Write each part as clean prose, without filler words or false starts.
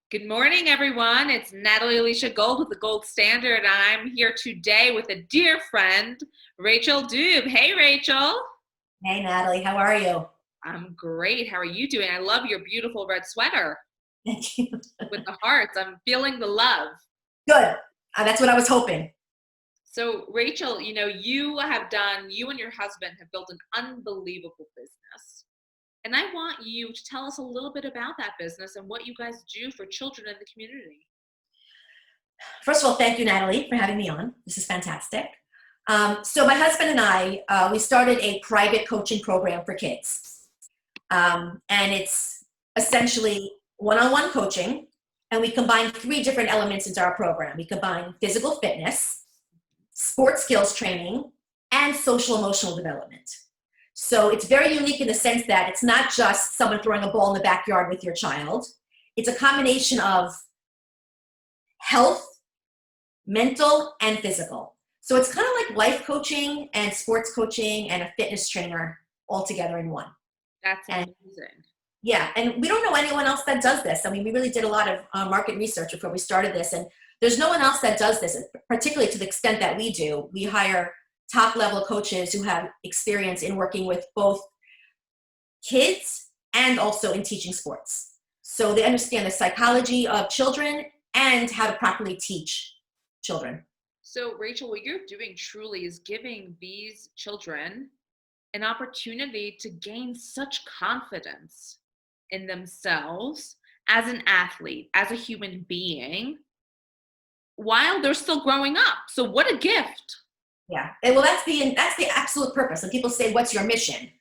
Good morning, everyone. It's Natalie Alicia Gold with the Gold Standard. I'm here today with a dear friend, Rachel Dube. Hey, Rachel. Hey Natalie, how are you? I'm great. How are you doing? I love your beautiful red sweater Thank you. with the hearts. I'm feeling the love. Good. That's what I was hoping. So, Rachel, you and your husband have built an unbelievable business. And I want you to tell us a little bit about that business and what you guys do for children in the community. First of all, thank you, Natalie, for having me on. This is fantastic. So my husband and I, we started a private coaching program for kids. And it's essentially one-on-one coaching, and we combine three different elements into our program. We combine physical fitness, sports skills training, and social emotional development. So it's very unique in the sense that it's not just someone throwing a ball in the backyard with your child. It's a combination of health, mental, and physical. So it's kind of like life coaching and sports coaching and a fitness trainer all together in one. That's And amazing. yeah, and we don't know anyone else that does this. I mean, we really did a lot of market research before we started this, and there's no one else that does this, particularly to the extent that we do. We hire top level coaches who have experience in working with both kids and also in teaching sports. So they understand the psychology of children and how to properly teach children. So, Rachel, what you're doing truly is giving these children an opportunity to gain such confidence in themselves as an athlete, as a human being, while they're still growing up. So, what a gift. Yeah, and well, that's the absolute purpose. And people say, "What's your mission?"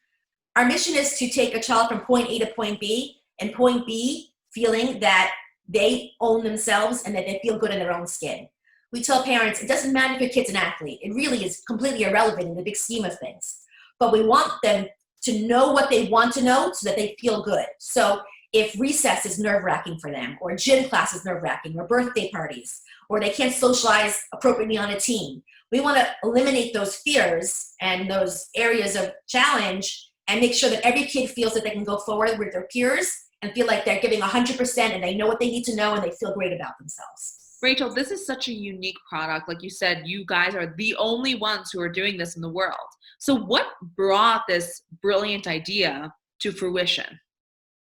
Our mission is to take a child from point A to point B, and point B feeling that they own themselves and that they feel good in their own skin. We tell parents it doesn't matter if your kid's an athlete. It really is completely irrelevant in the big scheme of things. But we want them to know what they want to know so that they feel good. So if recess is nerve-wracking for them, or gym class is nerve-wracking, or birthday parties, or they can't socialize appropriately on a team, we want to eliminate those fears and those areas of challenge and make sure that every kid feels that they can go forward with their peers and feel like they're giving 100% and they know what they need to know and they feel great about themselves. Rachel, this is such a unique product. Like you said, you guys are the only ones who are doing this in the world. So, what brought this brilliant idea to fruition?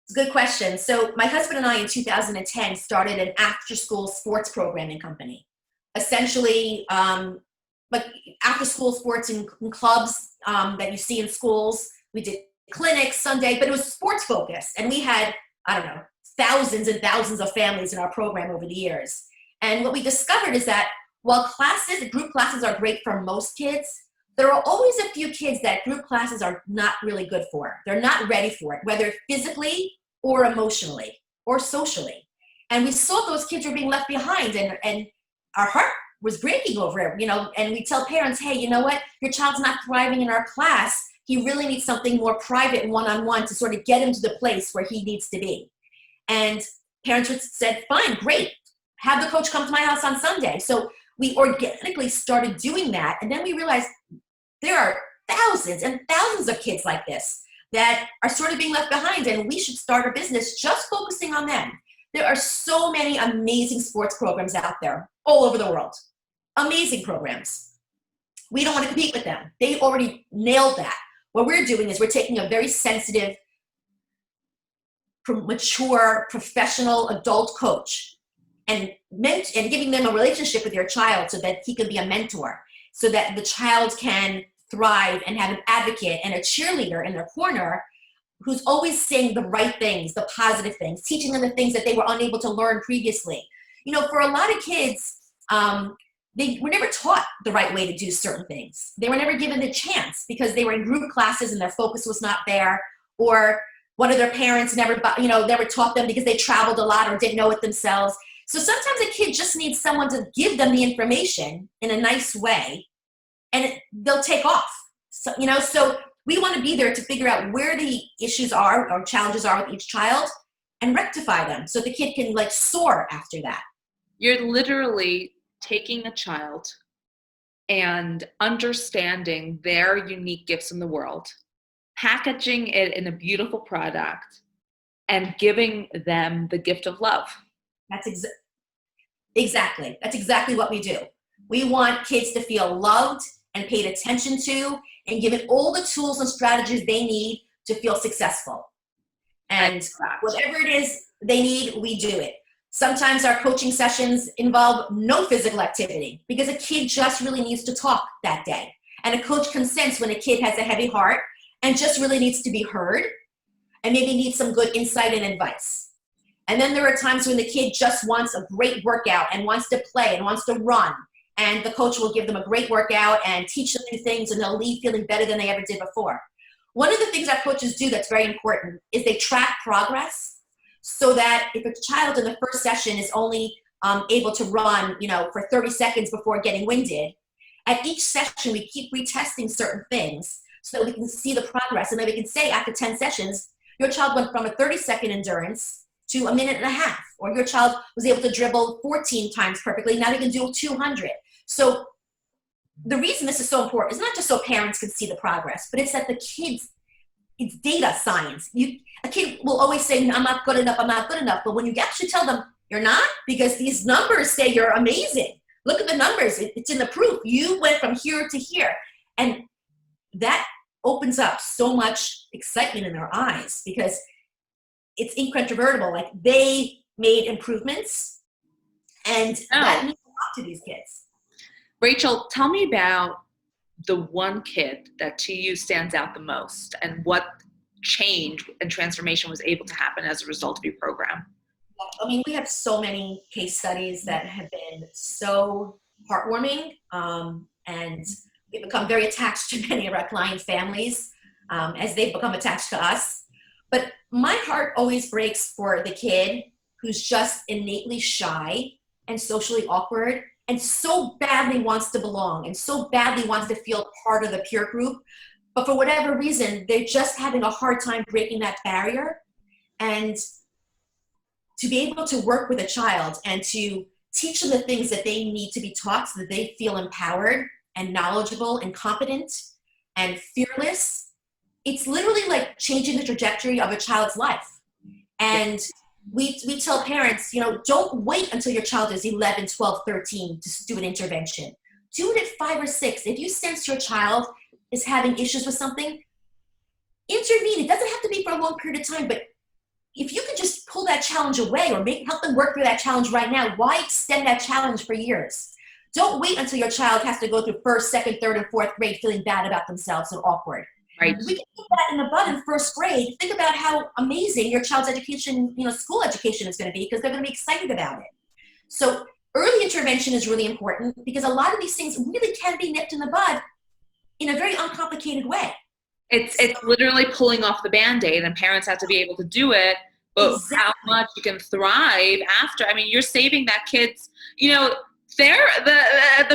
It's a good question. So my husband and I in 2010 started an after-school sports programming company. Essentially, like after-school sports in clubs that you see in schools. We did clinics Sunday, but it was sports focused. And we had, I don't know, thousands and thousands of families in our program over the years. And what we discovered is that while group classes are great for most kids, there are always a few kids that group classes are not really good for. They're not ready for it, whether physically or emotionally or socially. And we saw those kids were being left behind, and our heart was breaking over it, and we tell parents, hey, you know what? Your child's not thriving in our class. He really needs something more private and one-on-one to sort of get him to the place where he needs to be. And parents said, fine, great. Have the coach come to my house on Sunday. So we organically started doing that. And then we realized there are thousands and thousands of kids like this that are sort of being left behind, and we should start a business just focusing on them. There are so many amazing sports programs out there all over the world. Amazing programs. We don't want to compete with them. They already nailed that. What we're doing is we're taking a very sensitive, mature, professional adult coach and giving them a relationship with your child so that he can be a mentor, so that the child can thrive and have an advocate and a cheerleader in their corner who's always saying the right things, the positive things, teaching them the things that they were unable to learn previously. For a lot of kids, they were never taught the right way to do certain things. They were never given the chance because they were in group classes and their focus was not there, or one of their parents never taught them because they traveled a lot or didn't know it themselves. So sometimes a kid just needs someone to give them the information in a nice way, and they'll take off. So we want to be there to figure out where the issues are or challenges are with each child and rectify them so the kid can soar after that. You're literally taking a child and understanding their unique gifts in the world, packaging it in a beautiful product, and giving them the gift of love. That's exactly. That's exactly what we do. We want kids to feel loved and paid attention to and given all the tools and strategies they need to feel successful. And whatever it is they need, we do it. Sometimes our coaching sessions involve no physical activity because a kid just really needs to talk that day. And a coach can sense when a kid has a heavy heart and just really needs to be heard and maybe needs some good insight and advice. And then there are times when the kid just wants a great workout and wants to play and wants to run. And the coach will give them a great workout and teach them new things, and they'll leave feeling better than they ever did before. One of the things our coaches do that's very important is they track progress, so that if a child in the first session is only able to run, for 30 seconds before getting winded, at each session we keep retesting certain things so that we can see the progress. And then we can say after 10 sessions, your child went from a 30-second endurance to a minute and a half, or your child was able to dribble 14 times perfectly. Now they can do 200. So the reason this is so important is not just so parents can see the progress, but it's that the kids, it's data science. A kid will always say, I'm not good enough, I'm not good enough. But when you actually tell them you're not, because these numbers say you're amazing. Look at the numbers, it's in the proof. You went from here to here. And that opens up so much excitement in their eyes because it's incontrovertible. Like, they made improvements, and that means a lot to these kids. Rachel, tell me about the one kid that to you stands out the most and what change and transformation was able to happen as a result of your program. I mean, we have so many case studies that have been so heartwarming, and we've become very attached to many of our client families as they've become attached to us. But my heart always breaks for the kid who's just innately shy and socially awkward and so badly wants to belong and so badly wants to feel part of the peer group. But for whatever reason, they're just having a hard time breaking that barrier. And to be able to work with a child and to teach them the things that they need to be taught so that they feel empowered and knowledgeable and competent and fearless, it's literally like changing the trajectory of a child's life. And we tell parents, don't wait until your child is 11, 12, 13 to do an intervention. Do it at 5 or 6. If you sense your child is having issues with something, intervene. It doesn't have to be for a long period of time, but if you could just pull that challenge away or help them work through that challenge right now, why extend that challenge for years? Don't wait until your child has to go through 1st, 2nd, 3rd, and 4th grade feeling bad about themselves and awkward. Right. We can put that in the bud in 1st grade. Think about how amazing your child's education, school education is going to be, because they're going to be excited about it. So early intervention is really important because a lot of these things really can be nipped in the bud in a very uncomplicated way. It's literally pulling off the Band-Aid, and parents have to be able to do it, but exactly. How much you can thrive after. I mean, you're saving that kid's, the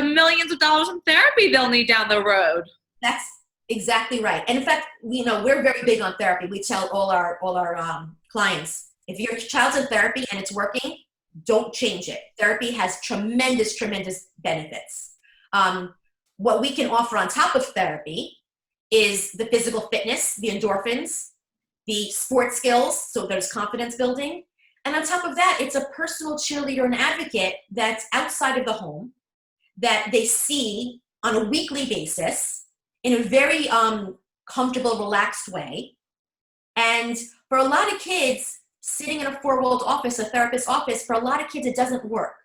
millions of dollars in therapy they'll need down the road. That's exactly right. And in fact, we're very big on therapy. We tell all our clients, if your child's in therapy and it's working, don't change it. Therapy has tremendous, tremendous benefits. What we can offer on top of therapy is the physical fitness, the endorphins, the sports skills, so there's confidence building. And on top of that, it's a personal cheerleader and advocate that's outside of the home, that they see on a weekly basis in a very comfortable, relaxed way. And for a lot of kids, sitting in a 4-walled office, a therapist's office, for a lot of kids, it doesn't work.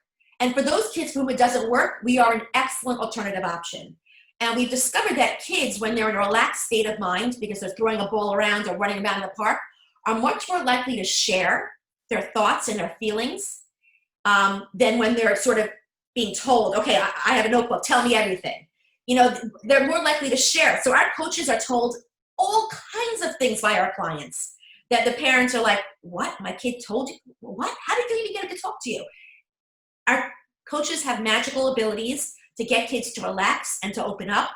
And for those kids for whom it doesn't work, we are an excellent alternative option. And we've discovered that kids, when they're in a relaxed state of mind, because they're throwing a ball around or running around in the park, are much more likely to share their thoughts and their feelings than when they're sort of being told, okay, I have a notebook, tell me everything. They're more likely to share. So our coaches are told all kinds of things by our clients that the parents are like, what? My kid told you? What? How did you even get him to talk to you? Our coaches have magical abilities to get kids to relax and to open up.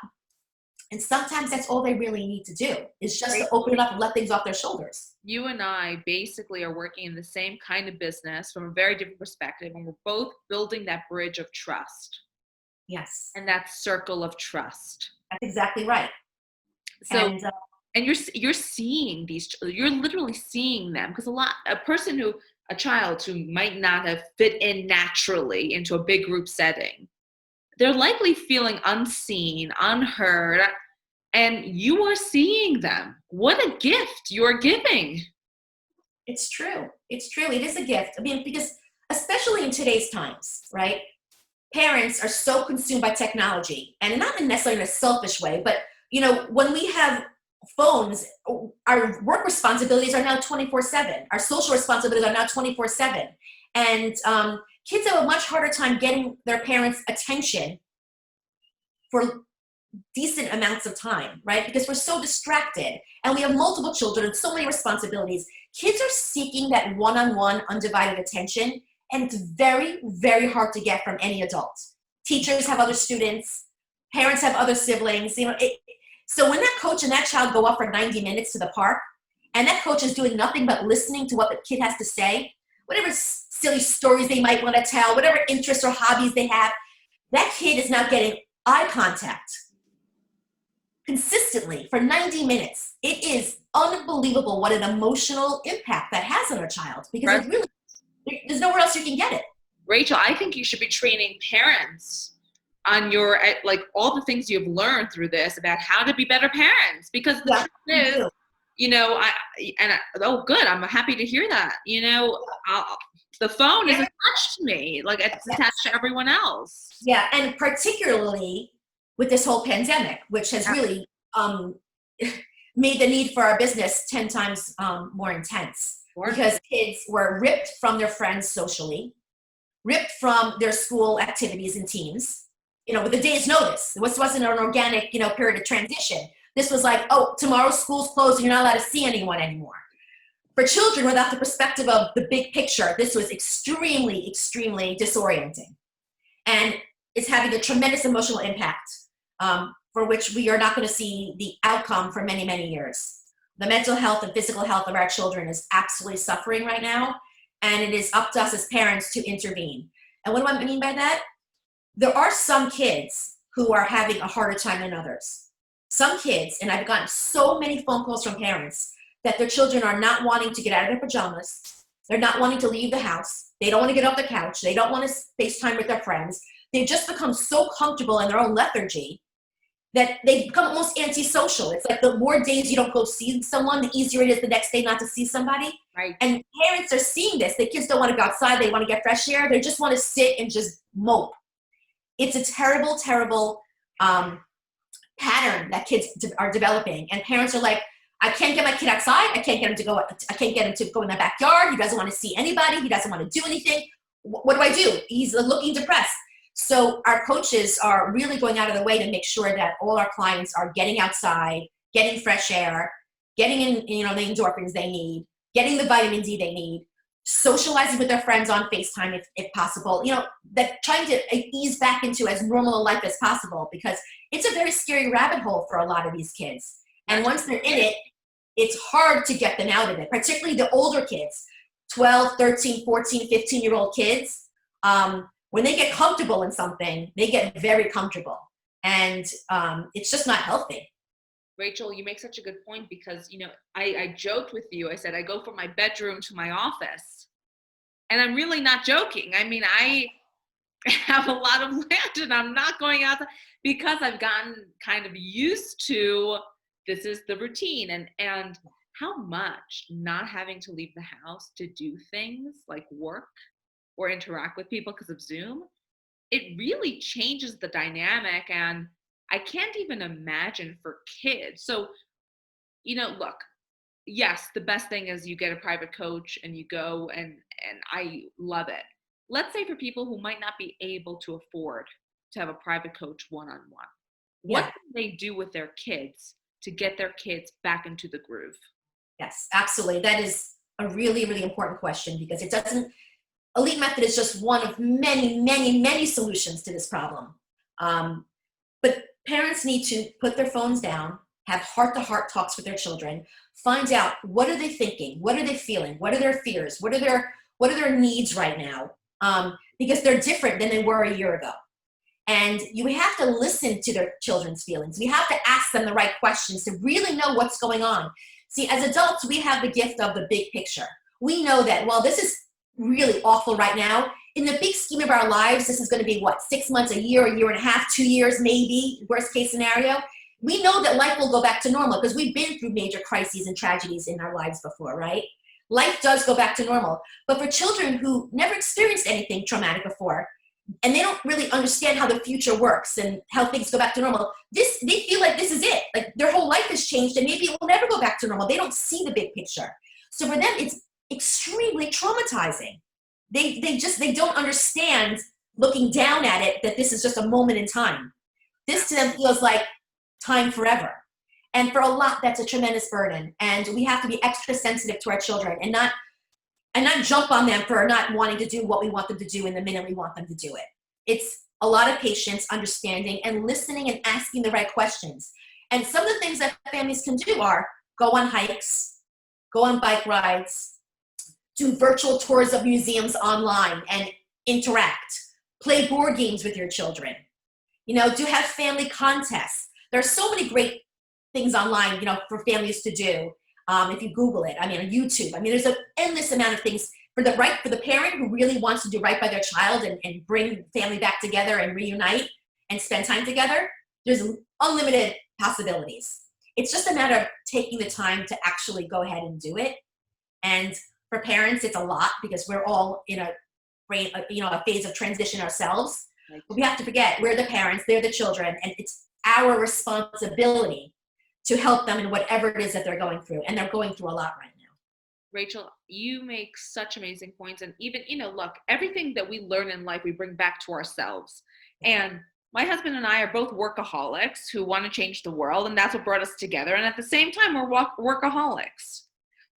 And sometimes that's all they really need to do, is just to open it up and let things off their shoulders. You and I basically are working in the same kind of business from a very different perspective, and we're both building that bridge of trust. Yes. And that circle of trust. That's exactly right. So, and you're seeing these, you're literally seeing them, because a person who, a child who might not have fit in naturally into a big group setting, they're likely feeling unseen, unheard, and you are seeing them. What a gift you're giving. It's true. It's true. It is a gift. I mean, because especially in today's times, right? Parents are so consumed by technology, and not necessarily in a selfish way, but when we have phones, our work responsibilities are now 24/7. Our social responsibilities are now 24/7. And kids have a much harder time getting their parents' attention for decent amounts of time, right? Because we're so distracted and we have multiple children and so many responsibilities. Kids are seeking that one-on-one undivided attention, and it's very, very hard to get from any adult. Teachers have other students, parents have other siblings, so when that coach and that child go off for 90 minutes to the park, and that coach is doing nothing but listening to what the kid has to say, whatever silly stories they might want to tell, whatever interests or hobbies they have, that kid is now getting eye contact consistently for 90 minutes. It is unbelievable what an emotional impact that has on a child, because it really, there's nowhere else you can get it. Rachel, I think you should be training parents on your, like, all the things you've learned through this about how to be better parents, because the truth is, oh, good, I'm happy to hear that. The phone is attached to me, like it's attached to everyone else. Yeah, and particularly with this whole pandemic, which has really made the need for our business 10 times more intense, because kids were ripped from their friends socially, ripped from their school activities and teams, with a day's notice. This wasn't an organic, period of transition. This was like, oh, tomorrow school's closed and you're not allowed to see anyone anymore. For children without the perspective of the big picture, this was extremely, extremely disorienting. And it's having a tremendous emotional impact for which we are not going to see the outcome for many, many years. The mental health and physical health of our children is absolutely suffering right now. And it is up to us as parents to intervene. And what do I mean by that? There are some kids who are having a harder time than others. Some kids, and I've gotten so many phone calls from parents, that their children are not wanting to get out of their pajamas. They're not wanting to leave the house. They don't want to get off the couch. They don't want to FaceTime with their friends. They've just become so comfortable in their own lethargy that they become almost antisocial. It's like the more days you don't go see someone, the easier it is the next day not to see somebody. Right. And parents are seeing this. The kids don't want to go outside. They want to get fresh air. They just want to sit and just mope. It's a terrible, terrible pattern that kids are developing. And parents are like, I can't get my kid outside. I can't get him to go in the backyard. He doesn't want to see anybody. He doesn't want to do anything. What do I do? He's looking depressed. So our coaches are really going out of the way to make sure that all our clients are getting outside, getting fresh air, getting in, the endorphins they need, getting the vitamin D they need, socializing with their friends on FaceTime if possible, that trying to ease back into as normal a life as possible, because it's a very scary rabbit hole for a lot of these kids. And once they're in it, it's hard to get them out of it, particularly the older kids, 12, 13, 14, 15-year-old kids. When they get comfortable in something, they get very comfortable. And it's just not healthy. Rachel, you make such a good point, because, I joked with you. I said, I go from my bedroom to my office. And I'm really not joking. I mean, I have a lot of land and I'm not going out because I've gotten kind of used to this is the routine, and how much not having to leave the house to do things like work or interact with people because of Zoom, it really changes the dynamic. And I can't even imagine for kids. So, look, yes, the best thing is you get a private coach and you go, and I love it. Let's say for people who might not be able to afford to have a private coach one-on-one, what can they do with their kids to get their kids back into the groove? Yes, absolutely. That is a really, really important question, because Elite Method is just one of many, many, many solutions to this problem. But parents need to put their phones down, have heart-to-heart talks with their children, find out what are they thinking, what are they feeling, what are their fears, what are their needs right now, because they're different than they were a year ago. And you have to listen to their children's feelings. You have to ask them the right questions to really know what's going on. See, as adults, we have the gift of the big picture. We know that, well, this is really awful right now. In the big scheme of our lives, this is going to be what, 6 months, a year and a half, 2 years, maybe, worst case scenario. We know that life will go back to normal because we've been through major crises and tragedies in our lives before, right? Life does go back to normal. But for children who never experienced anything traumatic before, and they don't really understand how the future works and how things go back to normal, they feel like this is it. Like their whole life has changed and maybe it will never go back to normal. They don't see the big picture. So for them, it's extremely traumatizing. They don't understand, looking down at it, that this is just a moment in time. This to them feels like time forever. And for a lot, that's a tremendous burden. And we have to be extra sensitive to our children and not jump on them for not wanting to do what we want them to do in the minute we want them to do it. It's a lot of patience, understanding, and listening and asking the right questions. And some of the things that families can do are go on hikes, go on bike rides, do virtual tours of museums online and interact, play board games with your children, do have family contests. There are so many great things online, for families to do. If you Google it, on YouTube, there's an endless amount of things for the parent who really wants to do right by their child and bring family back together and reunite and spend time together. There's unlimited possibilities. It's just a matter of taking the time to actually go ahead and do it. And for parents, it's a lot because we're all in a phase of transition ourselves. Right. But we have to forget we're the parents, they're the children, and it's our responsibility to help them in whatever it is that they're going through. And they're going through a lot right now. Rachel, you make such amazing points. And even, look, everything that we learn in life, we bring back to ourselves. And my husband and I are both workaholics who want to change the world. And that's what brought us together. And at the same time, we're workaholics.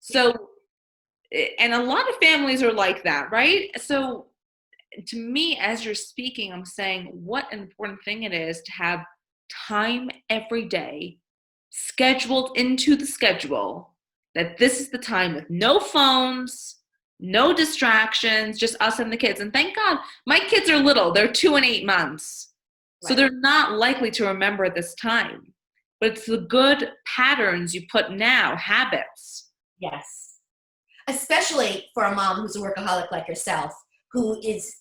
So, and a lot of families are like that, right? So to me, as you're speaking, I'm saying what an important thing it is to have time every day scheduled into the schedule, that this is the time with no phones, no distractions, just us and the kids. And thank God, my kids are little. They're 2 and 8 months. Right. So they're not likely to remember this time. But it's the good patterns you put now, habits. Yes. Especially for a mom who's a workaholic like yourself, who is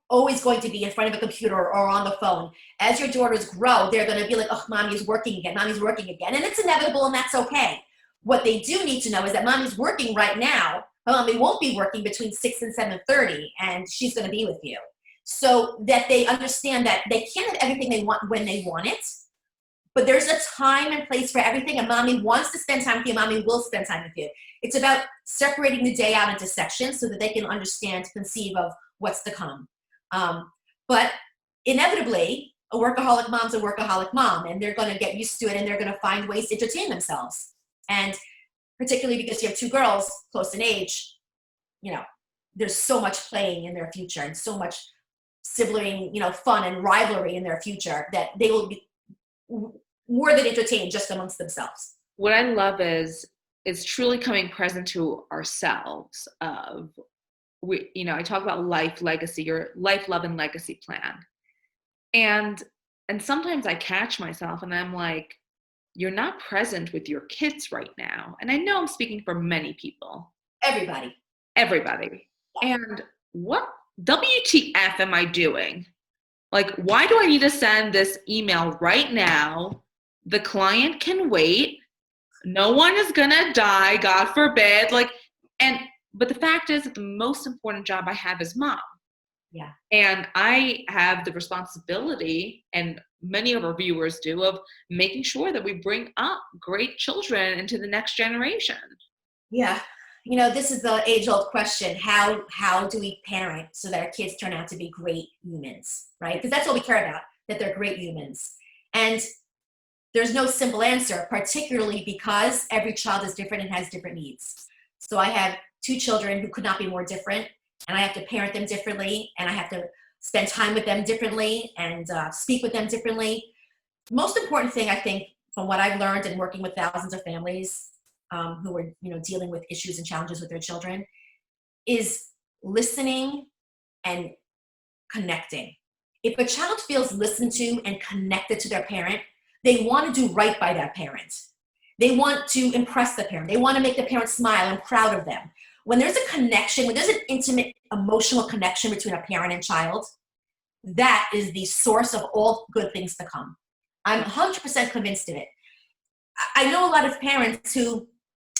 always going to be in front of a computer or on the phone. As your daughters grow, they're going to be like, oh, mommy's working again. And it's inevitable, and that's okay. What they do need to know is that mommy's working right now, but mommy won't be working between 6 and 7:30, and she's going to be with you. So that they understand that they can't have everything they want when they want it, but there's a time and place for everything, and mommy wants to spend time with you, mommy will spend time with you. It's about separating the day out into sections so that they can understand, conceive of what's to come. But inevitably, a workaholic mom's a workaholic mom, and they're going to get used to it, and they're going to find ways to entertain themselves. And particularly because you have 2 girls close in age, there's so much playing in their future and so much sibling, fun and rivalry in their future that they will be more than entertained just amongst themselves. What I love is truly coming present to ourselves of, I talk about life legacy, your life, love, and legacy plan. And sometimes I catch myself and I'm like, you're not present with your kids right now. And I know I'm speaking for many people. Everybody. Yeah. And what WTF am I doing? Like, why do I need to send this email right now? The client can wait. No one is going to die, God forbid. But the fact is that the most important job I have is mom. Yeah. And I have the responsibility, and many of our viewers do, of making sure that we bring up great children into the next generation. Yeah. This is the age-old question. How do we parent so that our kids turn out to be great humans, right? Because that's what we care about, that they're great humans. And there's no simple answer, particularly because every child is different and has different needs. So I have 2 children who could not be more different, and I have to parent them differently, and I have to spend time with them differently and speak with them differently. The most important thing, I think, from what I've learned in working with thousands of families who are dealing with issues and challenges with their children, is listening and connecting. If a child feels listened to and connected to their parent, they want to do right by that parent. They want to impress the parent. They want to make the parent smile and proud of them. When there's a connection, when there's an intimate emotional connection between a parent and child, that is the source of all good things to come. I'm 100% convinced of it. I know a lot of parents who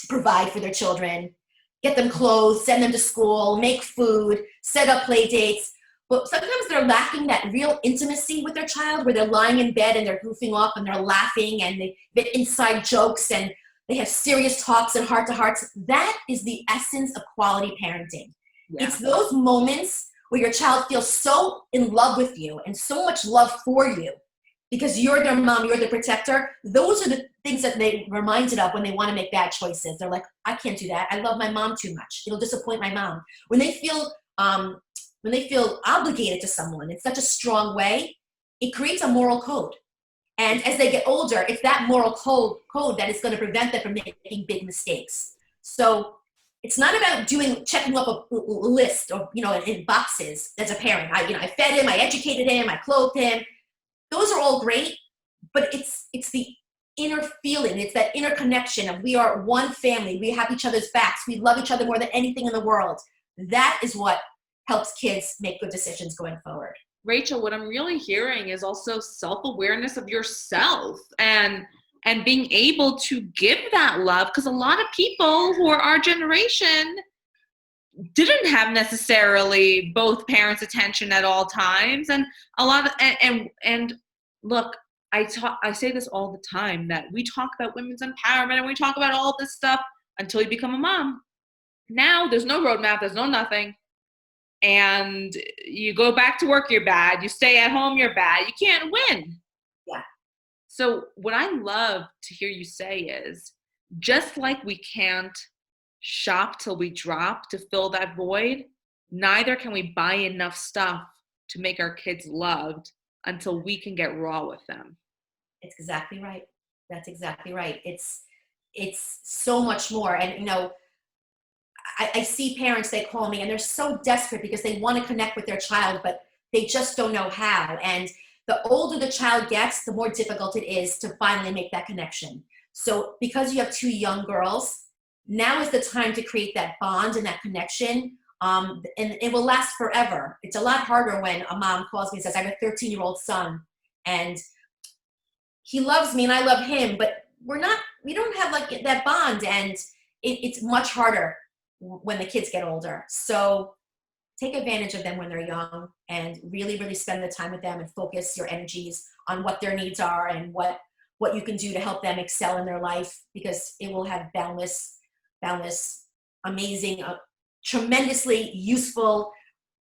provide for their children, get them clothes, send them to school, make food, set up play dates. But sometimes they're lacking that real intimacy with their child, where they're lying in bed and they're goofing off and they're laughing and they get inside jokes and they have serious talks and heart-to-hearts. That is the essence of quality parenting. Yeah. It's those moments where your child feels so in love with you and so much love for you because you're their mom, you're their protector. Those are the things that they reminded of when they want to make bad choices. They're like, I can't do that. I love my mom too much. It'll disappoint my mom. When they feel obligated to someone in such a strong way, it creates a moral code. And as they get older, it's that moral code that is going to prevent them from making big mistakes. So it's not about checking off a list or, in boxes as a parent. I fed him, I educated him, I clothed him. Those are all great, but it's the inner feeling. It's that inner connection of we are one family. We have each other's backs. We love each other more than anything in the world. That is what helps kids make good decisions going forward. Rachel, what I'm really hearing is also self-awareness of yourself and being able to give that love, because a lot of people who are our generation didn't have necessarily both parents' attention at all times, and a lot of and look, I say this all the time, that we talk about women's empowerment and we talk about all this stuff until you become a mom. Now there's no roadmap, there's no nothing. And you go back to work, you're bad. You stay at home, you're bad. You can't win. Yeah. So what I love to hear you say is, just like we can't shop till we drop to fill that void, neither can we buy enough stuff to make our kids loved until we can get raw with them. It's exactly right. That's exactly right. It's so much more. And, I see parents, they call me and they're so desperate because they want to connect with their child, but they just don't know how. And the older the child gets, the more difficult it is to finally make that connection. So because you have two young girls, now is the time to create that bond and that connection. And it will last forever. It's a lot harder when a mom calls me and says, I have a 13-year-old son and he loves me and I love him, but we don't have like that bond, and it's much harder when the kids get older. So take advantage of them when they're young and really, really spend the time with them and focus your energies on what their needs are and what you can do to help them excel in their life, because it will have boundless, amazing, tremendously useful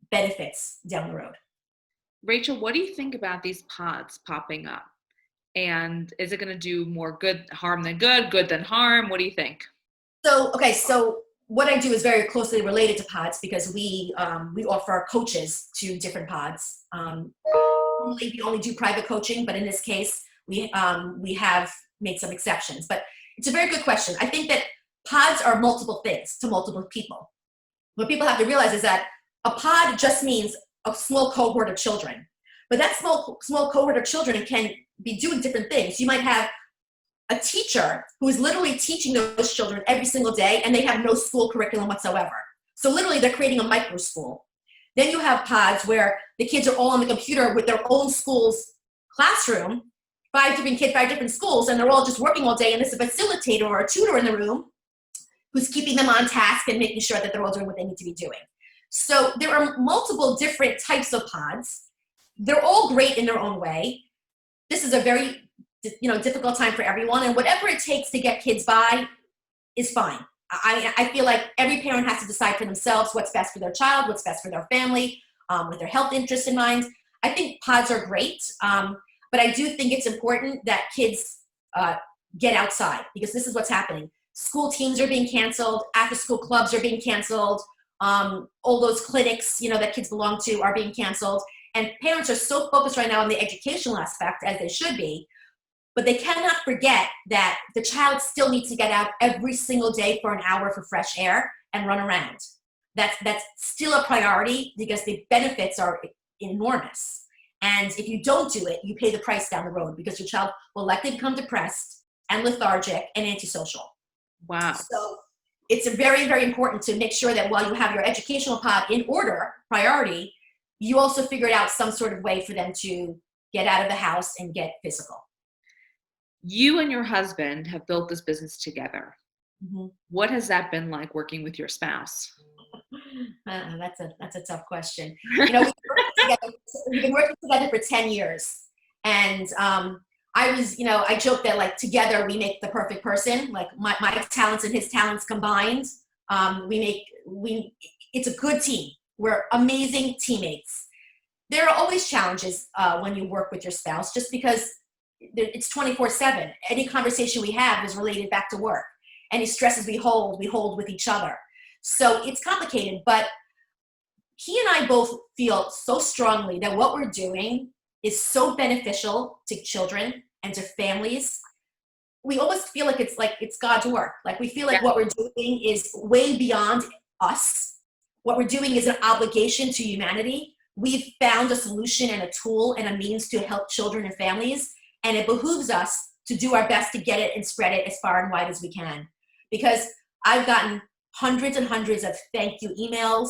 benefits down the road. Rachel, what do you think about these pods popping up? And is it going to do more harm than good than harm? What do you think? So what I do is very closely related to pods, because we offer coaches to different pods. Normally we only do private coaching, but in this case, we have made some exceptions. But it's a very good question. I think that pods are multiple things to multiple people. What people have to realize is that a pod just means a small cohort of children. But that small cohort of children can be doing different things. You might have a teacher who is literally teaching those children every single day, and they have no school curriculum whatsoever. So literally they're creating a micro school. Then you have pods where the kids are all on the computer with their own school's classroom, 5 different kids, 5 different schools, and they're all just working all day, and there's a facilitator or a tutor in the room who's keeping them on task and making sure that they're all doing what they need to be doing. So there are multiple different types of pods. They're all great in their own way. This is a very difficult time for everyone, and whatever it takes to get kids by is fine. I feel like every parent has to decide for themselves what's best for their child, what's best for their family, with their health interests in mind. I think pods are great, but I do think it's important that kids get outside, because this is what's happening. School teams are being canceled, after-school clubs are being canceled, all those clinics that kids belong to are being canceled, and parents are so focused right now on the educational aspect, as they should be. But they cannot forget that the child still needs to get out every single day for an hour for fresh air and run around. That's still a priority, because the benefits are enormous. And if you don't do it, you pay the price down the road, because your child will likely become depressed and lethargic and antisocial. Wow. So it's very, very important to make sure that while you have your educational pod in order, priority, you also figured out some sort of way for them to get out of the house and get physical. You and your husband have built this business together. Mm-hmm. What has that been like working with your spouse? That's a tough question. You know, we've been working together for 10 years. And I joke that like together we make the perfect person. Like my talents and his talents combined, it's a good team. We're amazing teammates. There are always challenges when you work with your spouse, just because it's 24/7. Any conversation we have is related back to work. Any stresses we hold with each other. So it's complicated, but he and I both feel so strongly that what we're doing is so beneficial to children and to families. We almost feel like it's God's work. Like we feel like what we're doing is way beyond us. What we're doing is an obligation to humanity. We've found a solution and a tool and a means to help children and families, and it behooves us to do our best to get it and spread it as far and wide as we can. Because I've gotten hundreds and hundreds of thank you emails,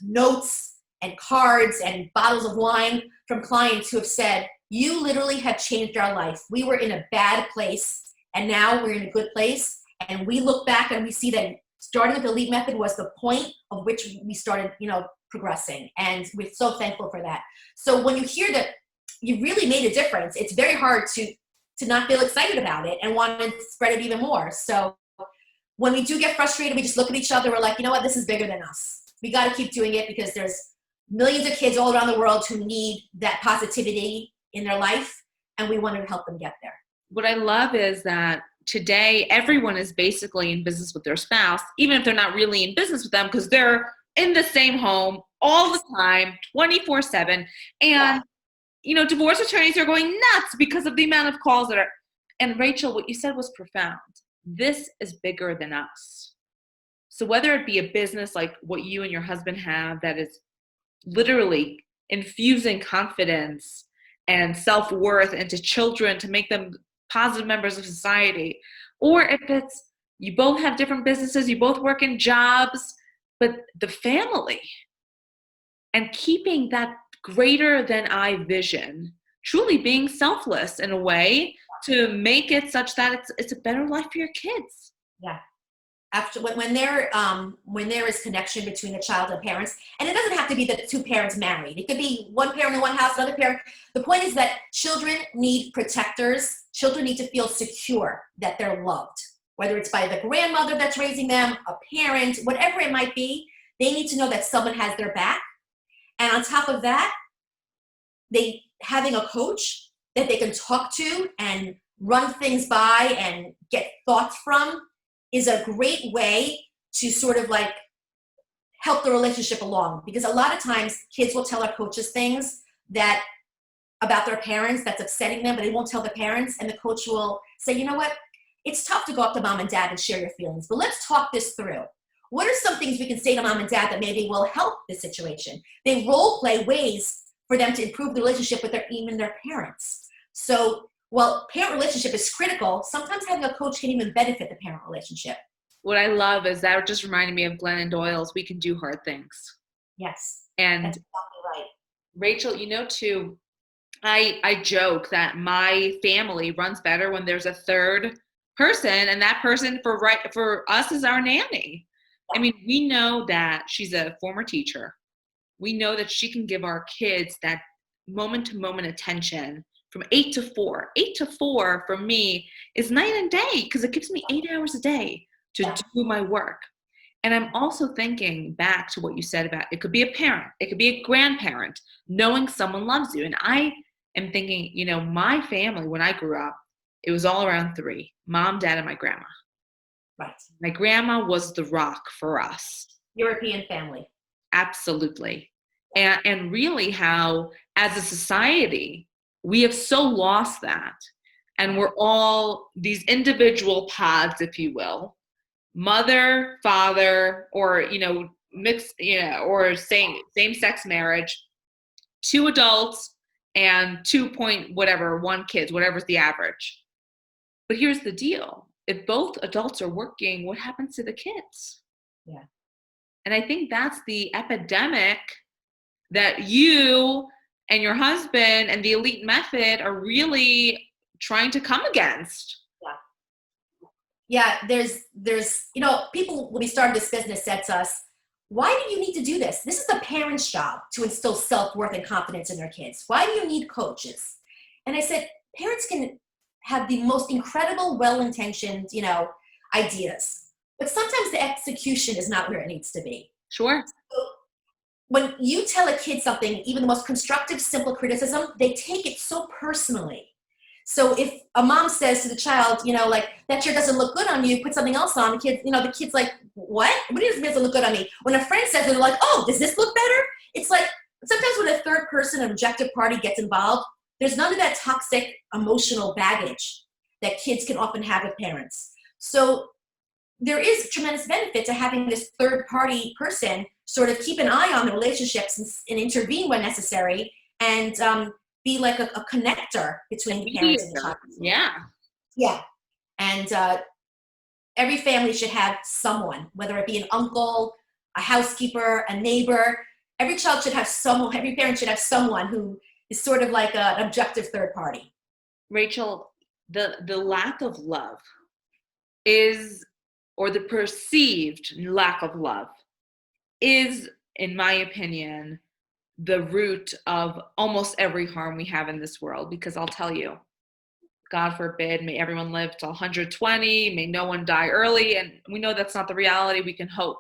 notes, and cards, and bottles of wine from clients who have said, you literally have changed our life. We were in a bad place, and now we're in a good place. And we look back and we see that starting with the LEAP method was the point of which we started, progressing. And we're so thankful for that. So when you hear that you really made a difference, it's very hard to not feel excited about it and want to spread it even more. So when we do get frustrated, we just look at each other. We're like, you know what? This is bigger than us. We got to keep doing it because there's millions of kids all around the world who need that positivity in their life, and we want to help them get there. What I love is that today everyone is basically in business with their spouse, even if they're not really in business with them, because they're in the same home all the time, 24/7. And, divorce attorneys are going nuts because of the amount of calls that are. And Rachel, what you said was profound. This is bigger than us. So whether it be a business like what you and your husband have that is literally infusing confidence and self-worth into children to make them positive members of society, or if it's you both have different businesses, you both work in jobs, but the family and keeping that greater than I vision, truly being selfless in a way to make it such that it's a better life for your kids. Yeah. After when there is connection between the child and parents, and it doesn't have to be the two parents married. It could be one parent in one house, another parent. The point is that children need protectors. Children need to feel secure that they're loved, whether it's by the grandmother that's raising them, a parent, whatever it might be. They need to know that someone has their back. And on top of that, they having a coach that they can talk to and run things by and get thoughts from is a great way to sort of like help the relationship along. Because a lot of times kids will tell our coaches things that about their parents that's upsetting them, but they won't tell the parents. And the coach will say, you know what? It's tough to go up to mom and dad and share your feelings, but let's talk this through. What are some things we can say to mom and dad that maybe will help the situation? They role play ways for them to improve the relationship with even their parents. So while parent relationship is critical, sometimes having a coach can even benefit the parent relationship. What I love is that just reminded me of Glennon Doyle's We Can Do Hard Things. Yes. And that's exactly right. Rachel, too, I joke that my family runs better when there's a third person, and that person for us is our nanny. I mean, we know that she's a former teacher. We know that she can give our kids that moment-to-moment attention from 8 to 4. 8 to 4 for me is night and day because it gives me 8 hours a day to do my work. And I'm also thinking back to what you said about it could be a parent, it could be a grandparent, knowing someone loves you. And I am thinking, my family, when I grew up, it was all around 3, mom, dad, and my grandma. Right. My grandma was the rock for us. European family. Absolutely. And really how, as a society, we have so lost that. And we're all these individual pods, if you will, mother, father, or, mixed, or same-sex marriage, 2 adults and 1 kids, whatever's the average. But here's the deal, if both adults are working, what happens to the kids? Yeah. And I think that's the epidemic that you and your husband and the elite method are really trying to come against. Yeah, there's, people, when we started this business, said to us, why do you need to do this? This is the parent's job to instill self-worth and confidence in their kids. Why do you need coaches? And I said, parents can have the most incredible, well-intentioned, ideas, but sometimes the execution is not where it needs to be. Sure. So when you tell a kid something, even the most constructive, simple criticism, they take it so personally. So if a mom says to the child, that shirt doesn't look good on you, put something else on, the kid's like, what? What does it doesn't look good on me? When a friend says it, they're like, oh, does this look better? It's like, sometimes when a third person, an objective party gets involved, there's none of that toxic emotional baggage that kids can often have with parents. So there is tremendous benefit to having this third party person sort of keep an eye on the relationships and intervene when necessary, and be like a connector between the parents and the child. Yeah. Yeah. And every family should have someone, whether it be an uncle, a housekeeper, a neighbor. Every child should have someone, every parent should have someone who is sort of like an objective third party. Rachel, the lack of love is, or the perceived lack of love is, in my opinion, the root of almost every harm we have in this world. Because I'll tell you, God forbid, may everyone live to 120, may no one die early. And we know that's not the reality. We can hope.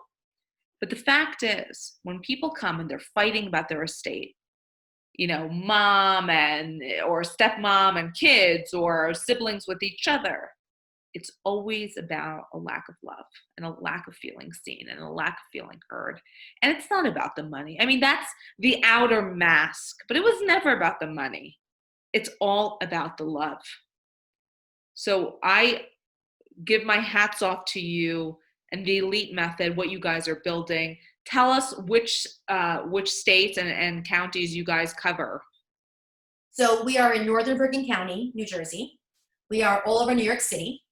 But the fact is, when people come and they're fighting about their estate, mom or stepmom and kids, or siblings with each other, it's always about a lack of love and a lack of feeling seen and a lack of feeling heard. And it's not about the money. I mean, that's the outer mask, but it was never about the money. It's all about the love. So I give my hats off to you and the elite method, what you guys are building. Tell us which states and counties you guys cover. So we are in Northern Bergen County, New Jersey. We are all over New York City.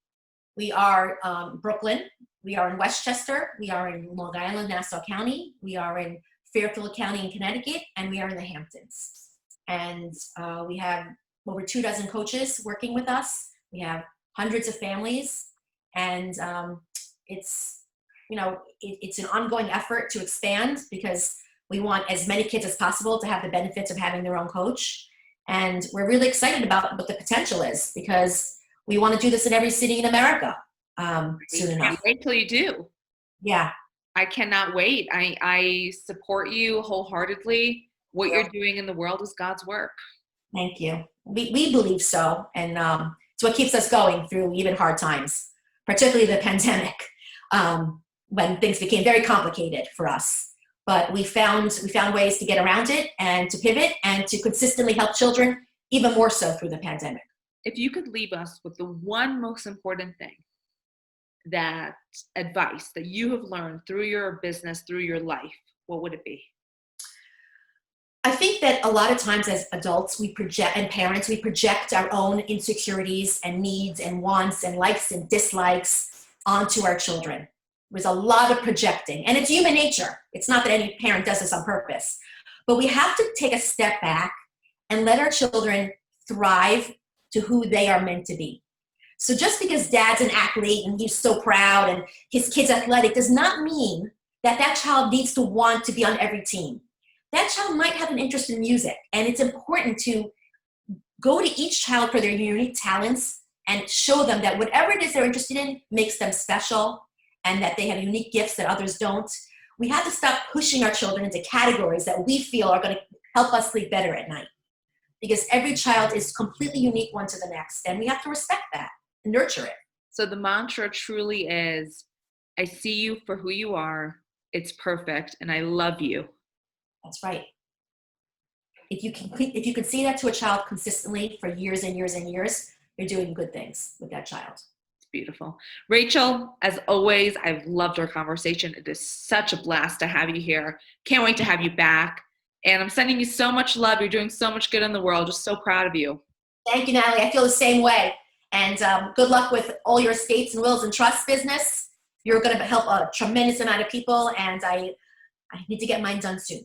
We are Brooklyn. We are in Westchester. We are in Long Island, Nassau County. We are in Fairfield County in Connecticut, and we are in the Hamptons. And we have over 24 coaches working with us. We have hundreds of families, and it's an ongoing effort to expand, because we want as many kids as possible to have the benefits of having their own coach. And we're really excited about what the potential is, because we want to do this in every city in America soon enough. Can't wait till you do. Yeah. I cannot wait. I support you wholeheartedly. What you're doing in the world is God's work. Thank you. We believe so. And it's what keeps us going through even hard times, particularly the pandemic, when things became very complicated for us. But we found ways to get around it and to pivot and to consistently help children, even more so through the pandemic. If you could leave us with the one most important thing, that advice that you have learned through your business, through your life, what would it be? I think that a lot of times as adults, and parents, we project our own insecurities and needs and wants and likes and dislikes onto our children. There's a lot of projecting, and it's human nature. It's not that any parent does this on purpose, but we have to take a step back and let our children thrive to who they are meant to be. So just because dad's an athlete and he's so proud and his kid's athletic does not mean that that child needs to want to be on every team. That child might have an interest in music, and it's important to go to each child for their unique talents and show them that whatever it is they're interested in makes them special, and that they have unique gifts that others don't. We have to stop pushing our children into categories that we feel are going to help us sleep better at night, because every child is completely unique one to the next, and we have to respect that and nurture it. So the mantra truly is, I see you for who you are, it's perfect, and I love you. That's right. If you can see that to a child consistently for years and years and years, you're doing good things with that child. It's beautiful. Rachel, as always, I've loved our conversation. It is such a blast to have you here. Can't wait to have you back. And I'm sending you so much love. You're doing so much good in the world. Just so proud of you. Thank you, Natalie. I feel the same way. And good luck with all your estates and wills and trust business. You're going to help a tremendous amount of people, and I need to get mine done soon.